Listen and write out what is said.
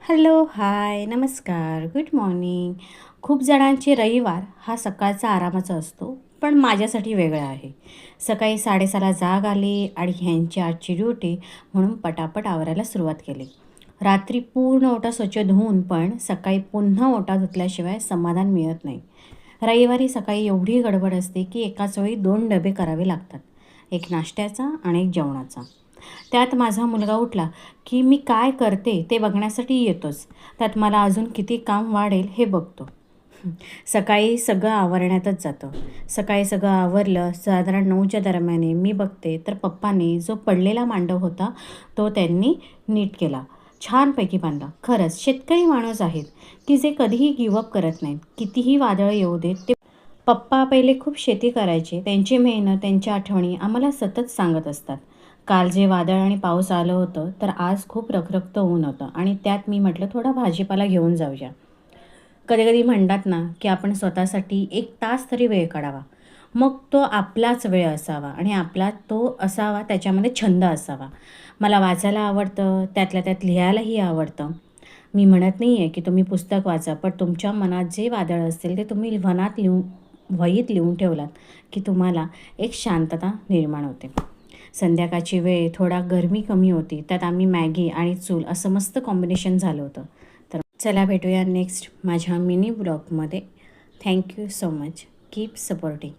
Hello, हाय, नमस्कार, good morning. खूप जणांचे रविवार हा सकाळचा आरामाचा असतो, पण माझ्यासाठी वेगळा आहे. सकाळी 6:30ला जाग आली आणि ह्यांची आजची ड्युटी म्हणून पटापट आवरायला सुरुवात केली. रात्री पूर्ण ओटा स्वच्छ धुवून पण सकाळी पुन्हा ओटा धुतल्याशिवाय समाधान मिळत नाही. रविवारी सकाळी एवढी गडबड असते की एकाच वेळी 2 डबे करावे लागतात. एक नाश्त्याचा आणि एक जेवणाचा. त्यात माझा मुलगा उठला की मी काय करते ते बघण्यासाठी येतोच. त्यात मला अजून किती काम वाढेल हे बघतो. सकाळी सगळं आवरण्यातच जातं. सकाळी सगळं आवरलं साधारण 9च्या दरम्याने मी बघते तर पप्पांनी जो पडलेला मांडव होता तो त्यांनी नीट केला. छानपैकी बांधला. खरंच शेतकरी माणूस आहेत की जे कधीही गिवअप करत नाहीत. कितीही वादळं येऊ देत ते पप्पा पहिले खूप शेती करायचे. त्यांची मेहनत, त्यांच्या आठवणी आम्हाला सतत सांगत असतात. काल जे वादळ आणि पाऊस आलं होतं, तर आज खूप रखरखतं ऊन होतं आणि त्यात मी म्हटलं थोडा भाजीपाला घेऊन जाऊया. कधी-कधी म्हणतात ना, की आपण स्वतःसाठी 1 तास तरी वेळ काढावा. मग तो आपलाच वेळ असावा आणि आपला तो असावा त्याच्यामध्ये छंद असावा. मला वाचायला आवडतं, त्यातल्या त्यात लिहायलाही आवडतं. मी म्हणत नाही आहे, की तुम्ही पुस्तक वाचा, पण तुमच्या मनात जे वादळ असेल ते तुम्ही वहीत लिहून ठेवलात, की तुम्हाला एक शांतता निर्माण होते. संध्याकाळची वेळ थोडा गरमी कमी होती. त्यात आम्ही मॅगी आणि चूल असं मस्त कॉम्बिनेशन झालं होतं. तर चला भेटूया नेक्स्ट माझ्या मिनी ब्लॉगमध्ये. Thank you so much. Keep supporting.